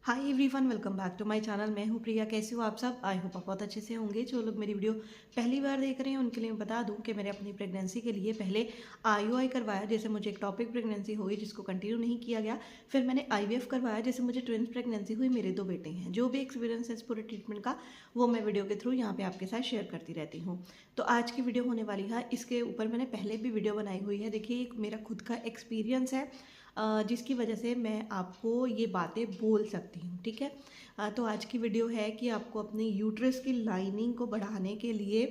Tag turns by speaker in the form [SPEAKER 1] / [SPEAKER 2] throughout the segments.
[SPEAKER 1] Hi everyone, welcome back to my channel. मैं हूं प्रिया। कैसे हो आप सब? आई होप आप बहुत अच्छे से होंगे। जो लोग मेरी वीडियो पहली बार देख रहे हैं उनके लिए मैं बता दूं कि मैंने अपनी प्रेगनेंसी के लिए पहले आईयूआई करवाया, जैसे मुझे एक टॉपिक प्रेगनेंसी हुई जिसको कंटिन्यू नहीं किया गया। फिर मैंने आईवीएफ करवाया, जैसे मुझे ट्विंस प्रेगनेंसी हुई। मेरे 2 बेटे हैं। जो भी एक्सपीरियंस है इस पूरे ट्रीटमेंट का वो मैं वीडियो के थ्रू यहाँ पे आपके साथ शेयर करती रहती हूँ। तो आज की वीडियो होने वाली है, इसके ऊपर मैंने पहले भी वीडियो बनाई हुई है। देखिए, एक मेरा खुद का एक्सपीरियंस है जिसकी वजह से मैं आपको ये बातें बोल सकती हूँ। ठीक है। तो आज की वीडियो है कि आपको अपनी यूट्रस की लाइनिंग को बढ़ाने के लिए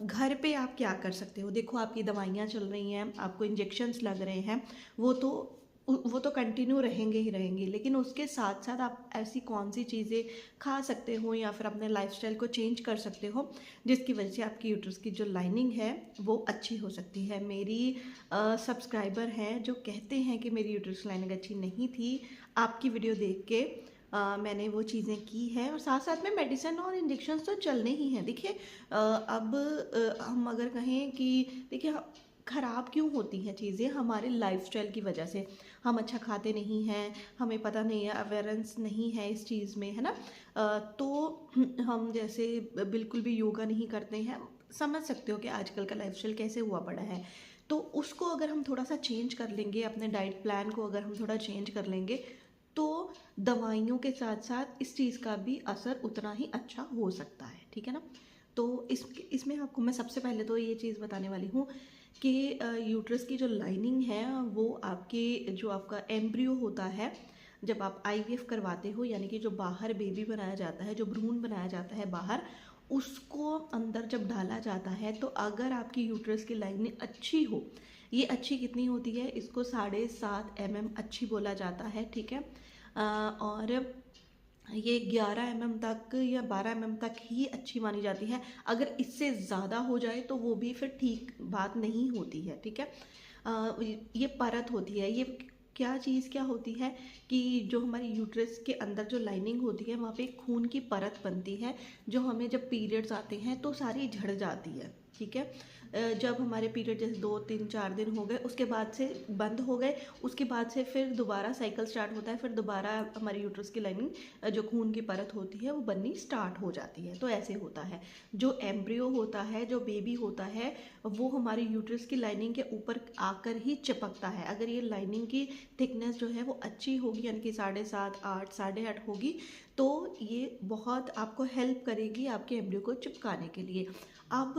[SPEAKER 1] घर पे आप क्या कर सकते हो। देखो, आपकी दवाइयाँ चल रही हैं, आपको इंजेक्शन्स लग रहे हैं, वो तो कंटिन्यू रहेंगे ही रहेंगे, लेकिन उसके साथ साथ आप ऐसी कौन सी चीज़ें खा सकते हो या फिर अपने लाइफस्टाइल को चेंज कर सकते हो जिसकी वजह से आपकी यूट्रस की जो लाइनिंग है वो अच्छी हो सकती है। मेरी सब्सक्राइबर हैं जो कहते हैं कि मेरी यूट्रस लाइनिंग अच्छी नहीं थी। आपकी वीडियो देख के मैंने वो चीज़ें की हैं, और साथ साथ में मेडिसिन और इंजेक्शन तो चलने ही हैं। देखिए, अब हम अगर कहें कि देखिए, ख़राब क्यों होती हैं चीज़ें? हमारे लाइफस्टाइल की वजह से। हम अच्छा खाते नहीं हैं, हमें पता नहीं है, अवेयरनेस नहीं है इस चीज़ में, है ना। तो हम जैसे बिल्कुल भी योगा नहीं करते हैं। समझ सकते हो कि आजकल का लाइफस्टाइल कैसे हुआ पड़ा है। तो उसको अगर हम थोड़ा सा चेंज कर लेंगे, अपने डाइट प्लान को अगर हम थोड़ा चेंज कर लेंगे, तो दवाइयों के साथ साथ इस चीज़ का भी असर उतना ही अच्छा हो सकता है। ठीक है ना। तो इसमें आपको मैं सबसे पहले तो ये चीज़ बताने वाली हूँ कि यूट्रस की जो लाइनिंग है वो आपके जो आपका एम्ब्रियो होता है, जब आप आईवीएफ करवाते हो, यानी कि जो बाहर बेबी बनाया जाता है, जो भ्रूण बनाया जाता है बाहर, उसको अंदर जब डाला जाता है, तो अगर आपकी यूट्रस की लाइनिंग अच्छी हो, ये अच्छी कितनी होती है, इसको 7.5 mm अच्छी बोला जाता है। ठीक है। और ये 11 mm तक या 12 mm तक ही अच्छी मानी जाती है। अगर इससे ज़्यादा हो जाए तो वो भी फिर ठीक बात नहीं होती है। ठीक है। ये परत होती है, ये क्या चीज़ क्या होती है कि जो हमारी यूट्रस के अंदर जो लाइनिंग होती है वहाँ पे एक खून की परत बनती है, जो हमें जब पीरियड्स आते हैं तो सारी झड़ जाती है। ठीक है। जब हमारे पीरियड जैसे 2 3 4 दिन हो गए, उसके बाद से बंद हो गए, उसके बाद से फिर दोबारा साइकिल स्टार्ट होता है, फिर दोबारा हमारी यूट्रस की लाइनिंग जो खून की परत होती है वो बननी स्टार्ट हो जाती है। तो ऐसे होता है। जो एम्ब्रियो होता है, जो बेबी होता है, वो हमारी यूट्रस की लाइनिंग के ऊपर आकर ही चिपकता है। अगर ये लाइनिंग की थिकनेस जो है वो अच्छी होगी, यानी कि 7.5 8 8.5 होगी, तो ये बहुत आपको हेल्प करेगी आपके एम्ब्रियो को चिपकाने के लिए। अब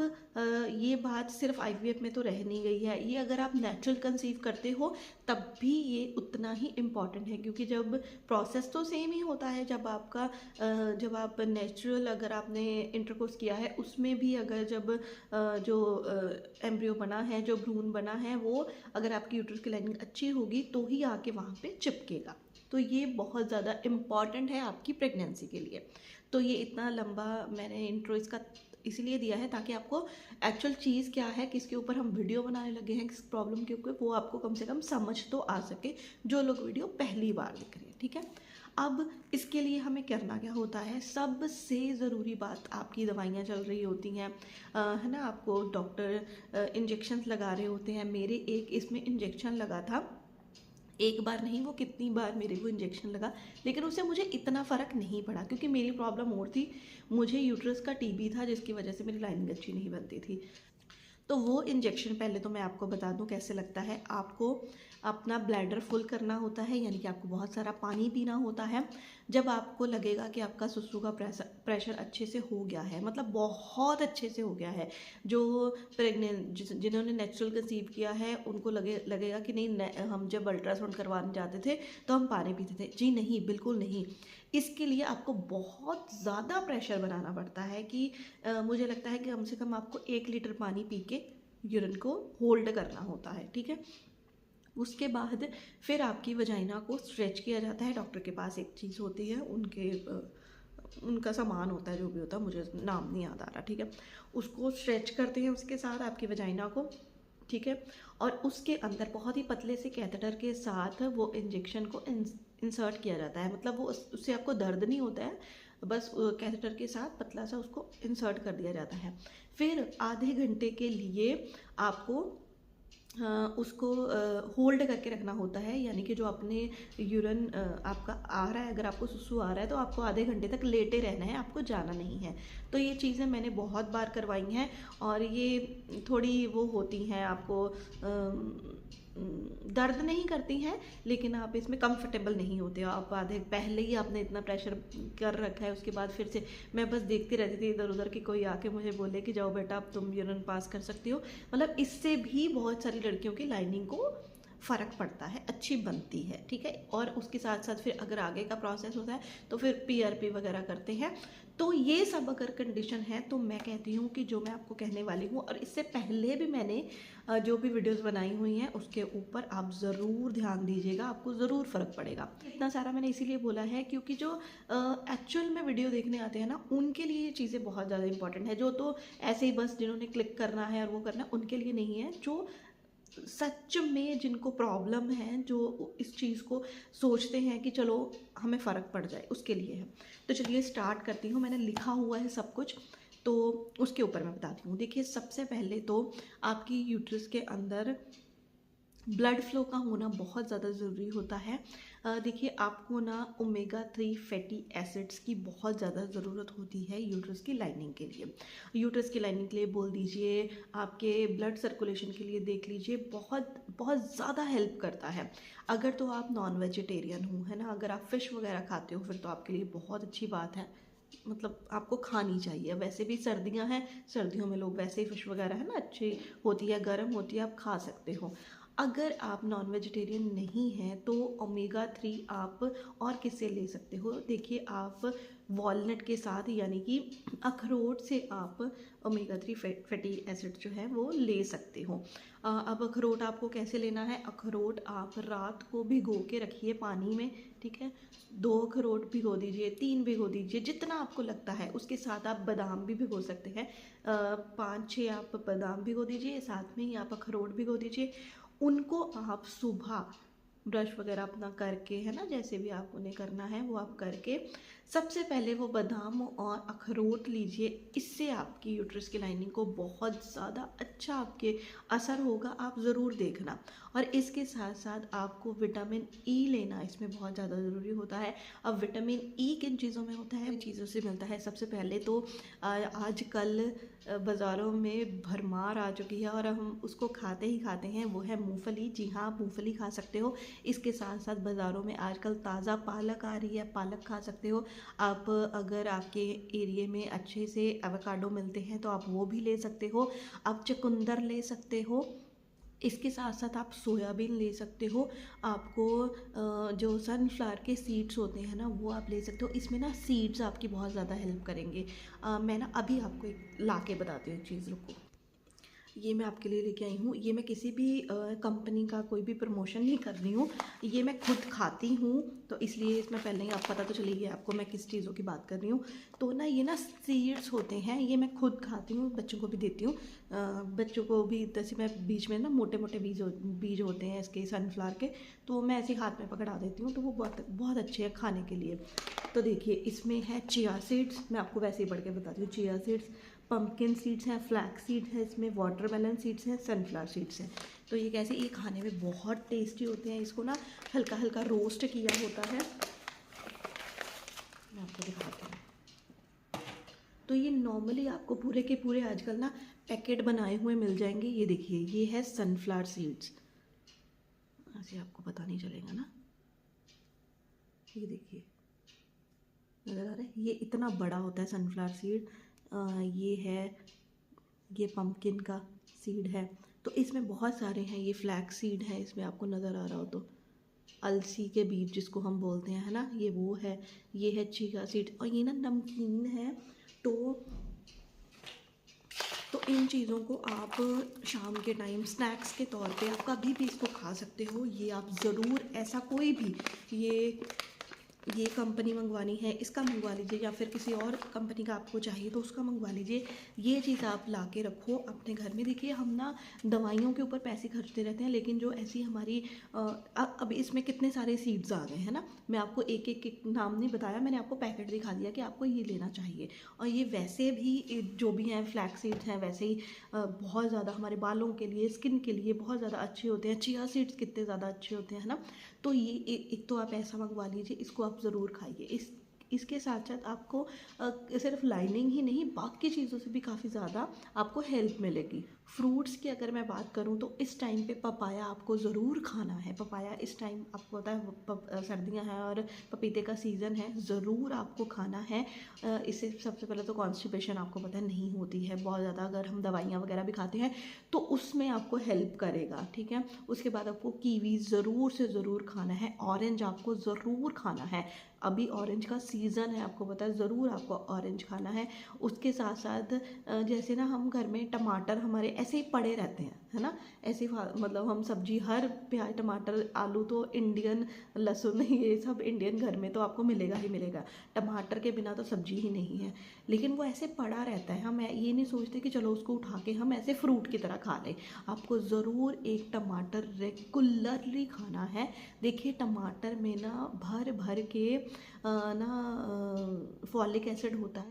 [SPEAKER 1] ये बात सिर्फ आईवीएफ में तो रह नहीं गई है, ये अगर आप नेचुरल कंसीव करते हो तब भी ये उतना ही इम्पॉर्टेंट है, क्योंकि जब प्रोसेस तो सेम ही होता है। जब आप नेचुरल, अगर आपने इंटरकोर्स किया है उसमें भी, अगर जब जो एम्ब्रियो बना है, जो भ्रूण बना है, वो अगर आपकी यूट्रस की लाइनिंग अच्छी होगी तो ही आके वहाँ पे चिपकेगा। तो ये बहुत ज़्यादा इम्पॉर्टेंट है आपकी प्रेगनेंसी के लिए। तो ये इतना लंबा मैंने इंट्रो इसका इसलिए दिया है ताकि आपको एक्चुअल चीज़ क्या है, किसके ऊपर हम वीडियो बनाने लगे हैं, किस प्रॉब्लम के ऊपर, वो आपको कम से कम समझ तो आ सके, जो लोग वीडियो पहली बार देख रहे हैं। ठीक है। अब इसके लिए हमें करना क्या होता है? सबसे ज़रूरी बात, आपकी दवाइयाँ चल रही होती हैं, है ना, आपको डॉक्टर इंजेक्शन्स लगा रहे होते हैं। मेरे एक इसमें इंजेक्शन लगा था, एक बार नहीं, वो कितनी बार मेरे को इंजेक्शन लगा, लेकिन उससे मुझे इतना फ़र्क नहीं पड़ा, क्योंकि मेरी प्रॉब्लम और थी। मुझे यूट्रस का टीबी था, जिसकी वजह से मेरी लाइनिंग अच्छी नहीं बनती थी। तो वो इंजेक्शन, पहले तो मैं आपको बता दूं कैसे लगता है। आपको अपना ब्लैडर फुल करना होता है, यानी कि आपको बहुत सारा पानी पीना होता है। जब आपको लगेगा कि आपका सुसु का प्रेशर अच्छे से हो गया है, मतलब बहुत अच्छे से हो गया है, जो जिन्होंने नेचुरल कंसीव किया है उनको लगेगा कि नहीं, हम जब अल्ट्रासाउंड करवाने जाते थे तो हम पानी पीते थे। जी नहीं, बिल्कुल नहीं। इसके लिए आपको बहुत ज़्यादा प्रेशर बनाना पड़ता है कि मुझे लगता है कि कम से कम आपको 1 लीटर पानी पी के यूरिन को होल्ड करना होता है। ठीक है। उसके बाद फिर आपकी वजाइना को स्ट्रेच किया जाता है। डॉक्टर के पास एक चीज़ होती है, उनका सामान होता है, जो भी होता है, मुझे नाम नहीं याद आ रहा। ठीक है। उसको स्ट्रेच करते हैं उसके साथ आपकी वजाइना को। ठीक है। और उसके अंदर बहुत ही पतले से कैथेटर के साथ वो इंजेक्शन को इंसर्ट किया जाता है। मतलब वो उससे आपको दर्द नहीं होता है, बस कैथेटर के साथ पतला सा उसको इंसर्ट कर दिया जाता है। फिर आधे घंटे के लिए आपको उसको होल्ड करके रखना होता है, यानी कि जो अपने यूरिन आपका आ रहा है, अगर आपको सुसु आ रहा है तो आपको आधे घंटे तक लेटे रहना है, आपको जाना नहीं है। तो ये चीज़ें मैंने बहुत बार करवाई हैं और ये थोड़ी वो होती हैं, आपको दर्द नहीं करती हैं, लेकिन आप इसमें कंफर्टेबल नहीं होते हो। आप आधे पहले ही आपने इतना प्रेशर कर रखा है, उसके बाद फिर से मैं बस देखती रहती थी इधर उधर कि कोई आके मुझे बोले कि जाओ बेटा अब तुम यूरिन पास कर सकती हो। मतलब इससे भी बहुत सारी लड़कियों की लाइनिंग को फ़र्क पड़ता है, अच्छी बनती है, ठीक है। और उसके साथ साथ फिर अगर आगे का प्रोसेस होता है तो फिर पीआरपी वगैरह करते हैं। तो ये सब अगर कंडीशन है तो मैं कहती हूँ कि जो मैं आपको कहने वाली हूँ, और इससे पहले भी मैंने जो भी वीडियोस बनाई हुई हैं उसके ऊपर आप ज़रूर ध्यान दीजिएगा, आपको ज़रूर फ़र्क पड़ेगा। इतना सारा मैंने इसीलिए बोला है क्योंकि जो एक्चुअल में वीडियो देखने आते हैं ना, उनके लिए ये चीज़ें बहुत ज़्यादा इंपॉर्टेंट है। जो तो ऐसे ही बस जिन्होंने क्लिक करना है और वो करना है, उनके लिए नहीं है। जो सच में जिनको प्रॉब्लम है, जो इस चीज़ को सोचते हैं कि चलो हमें फ़र्क पड़ जाए, उसके लिए है। तो चलिए स्टार्ट करती हूँ, मैंने लिखा हुआ है सब कुछ, तो उसके ऊपर मैं बताती हूँ। देखिए सबसे पहले तो आपकी यूट्रस के अंदर ब्लड फ्लो का होना बहुत ज़्यादा ज़रूरी होता है। देखिए आपको ना ओमेगा 3 फैटी एसिड्स की बहुत ज़्यादा ज़रूरत होती है यूट्रस की लाइनिंग के लिए। यूट्रस की लाइनिंग के लिए बोल दीजिए, आपके ब्लड सर्कुलेशन के लिए देख लीजिए, बहुत बहुत ज़्यादा हेल्प करता है। अगर तो आप नॉन वेजिटेरियन हो, है ना, अगर आप फ़िश वगैरह खाते हो फिर तो आपके लिए बहुत अच्छी बात है, मतलब आपको खानी चाहिए। वैसे भी सर्दियां हैं, सर्दियों में लोग वैसे ही फ़िश वगैरह है ना अच्छी होती है, गर्म होती है, आप खा सकते हो। अगर आप नॉन वेजिटेरियन नहीं हैं तो ओमेगा 3 आप और किससे ले सकते हो? देखिए आप वॉलनट के साथ, यानी कि अखरोट से आप ओमेगा 3 फैटी एसिड जो है वो ले सकते हो। अब अखरोट आपको कैसे लेना है? अखरोट आप रात को भिगो के रखिए पानी में, ठीक है। 2 अखरोट भिगो दीजिए, 3 भिगो दीजिए, जितना आपको लगता है। उसके साथ आप बादाम भी भिगो सकते हैं, 5-6 आप बादाम भिगो दीजिए, साथ में ही आप अखरोट भिगो दीजिए। उनको आप सुबह ब्रश वगैरह अपना करके, है ना, जैसे भी आप उन्हें करना है वो आप करके सबसे पहले वो बादाम और अखरोट लीजिए। इससे आपकी यूट्रस की लाइनिंग को बहुत ज़्यादा अच्छा आपके असर होगा, आप ज़रूर देखना। और इसके साथ साथ आपको विटामिन ई लेना इसमें बहुत ज़्यादा ज़रूरी होता है। अब विटामिन ई किन चीज़ों में होता है? चीज़ों से मिलता है। सबसे पहले तो आजकल बाज़ारों में भरमार आ चुकी है और हम उसको खाते ही खाते हैं, वो है मूंगफली। जी हाँ, आप मूंगफली खा सकते हो। इसके साथ साथ बाज़ारों में आजकल ताज़ा पालक आ रही है, पालक खा सकते हो आप। अगर आपके एरिए में अच्छे से एवोकाडो मिलते हैं तो आप वो भी ले सकते हो। आप चुकंदर ले सकते हो। इसके साथ साथ आप सोयाबीन ले सकते हो। आपको जो सनफ्लावर के सीड्स होते हैं ना, वो आप ले सकते हो। इसमें ना सीड्स आपकी बहुत ज़्यादा हेल्प करेंगे। मैं ना अभी आपको एक ला के बताती हूँ एक चीज़, रुको। ये मैं आपके लिए लेके आई हूँ। ये मैं किसी भी कंपनी का कोई भी प्रमोशन नहीं कर रही हूँ, ये मैं खुद खाती हूँ, तो इसलिए इसमें पहले ही आप पता तो चली गया आपको मैं किस चीज़ों की बात कर रही हूँ। तो ना ये ना सीड्स होते हैं, ये मैं खुद खाती हूँ, बच्चों को भी देती हूँ। बच्चों को भी, जैसे मैं बीच में ना मोटे मोटे बीज होते हैं इसके सनफ्लावर के, तो मैं ऐसे हाथ में पकड़ा देती हूँ, तो वो बहुत बहुत अच्छे हैं खाने के लिए। तो देखिए इसमें है चिया सीड्स, मैं आपको वैसे ही बढ़ के बताती हूँ। चिया सीड्स, पम्पकिन सीड्स हैं, फ्लैक्स सीड्स हैं, इसमें वाटरमेलन सीड्स हैं, सनफ्लावर सीड्स हैं। तो ये कैसे, ये खाने में बहुत टेस्टी होते हैं। इसको ना हल्का हल्का रोस्ट किया होता है, मैं आपको दिखाती हूँ। तो ये नॉर्मली आपको पूरे के पूरे आजकल ना पैकेट बनाए हुए मिल जाएंगे। ये देखिए, ये है सनफ्लावर सीड्स, ऐसे आपको पता नहीं चलेगा ना, ये देखिए नज़र आ रहा है, ये इतना बड़ा होता है सनफ्लावर सीड। ये है, ये पम्पकिन का सीड है। तो इसमें बहुत सारे हैं, ये फ्लैक्स सीड है, इसमें आपको नज़र आ रहा हो तो, अलसी के बीज जिसको हम बोलते हैं, है ना, ये वो है। ये है चिया सीड, और ये ना नमकीन है। तो इन चीज़ों को आप शाम के टाइम स्नैक्स के तौर पे आप कभी भी इसको खा सकते हो। ये आप ज़रूर, ऐसा कोई भी, ये ये कंपनी मंगवानी है इसका मंगवा लीजिए, या फिर किसी और कंपनी का आपको चाहिए तो उसका मंगवा लीजिए। ये चीज़ आप ला के रखो अपने घर में। देखिए हम ना दवाइयों के ऊपर पैसे खर्चते रहते हैं, लेकिन जो ऐसी हमारी अब इसमें कितने सारे सीड्स आ गए हैं ना, मैं आपको एक एक नाम नहीं बताया, मैंने आपको पैकेट दिखा दिया कि आपको ये लेना चाहिए। और ये वैसे भी जो भी हैं फ्लैक्स सीड्स हैं वैसे ही बहुत ज़्यादा हमारे बालों के लिए, स्किन के लिए बहुत ज़्यादा अच्छे होते हैं। चिया सीड्स कितने ज़्यादा अच्छे होते हैं ना। तो ये एक तो आप ऐसा मंगवा लीजिए, इसको आप ज़रूर खाइए। इसके साथ साथ आपको सिर्फ लाइनिंग ही नहीं बाकी चीज़ों से भी काफ़ी ज़्यादा आपको हेल्प मिलेगी। फ्रूट्स की अगर मैं बात करूं तो इस टाइम पे पपाया आपको ज़रूर खाना है। पपाया इस टाइम आपको पता है सर्दियां हैं और पपीते का सीज़न है, ज़रूर आपको खाना है। इससे सबसे पहले तो कॉन्स्टिपेशन आपको पता है नहीं होती है बहुत ज़्यादा, अगर हम दवाइयाँ वगैरह भी खाते हैं तो उसमें आपको हेल्प करेगा, ठीक है। उसके बाद आपको कीवी ज़रूर से ज़रूर खाना है, ऑरेंज आपको ज़रूर खाना है, अभी ऑरेंज का सीज़न है आपको पता है, ज़रूर आपको ऑरेंज खाना है। उसके साथ साथ जैसे ना हम घर में टमाटर हमारे ऐसे ही पड़े रहते हैं, है ना, ऐसे मतलब हम सब्जी हर प्याज टमाटर आलू तो इंडियन, लहसुन ये सब इंडियन घर में तो आपको मिलेगा ही मिलेगा। टमाटर के बिना तो सब्जी ही नहीं है, लेकिन वो ऐसे पड़ा रहता है। हम ये नहीं सोचते कि चलो उसको उठा के हम ऐसे फ्रूट की तरह खा लें। आपको ज़रूर एक टमाटर रेगुलरली खाना है। देखिए टमाटर में ना भर भर के ना फॉलिक एसिड होता है।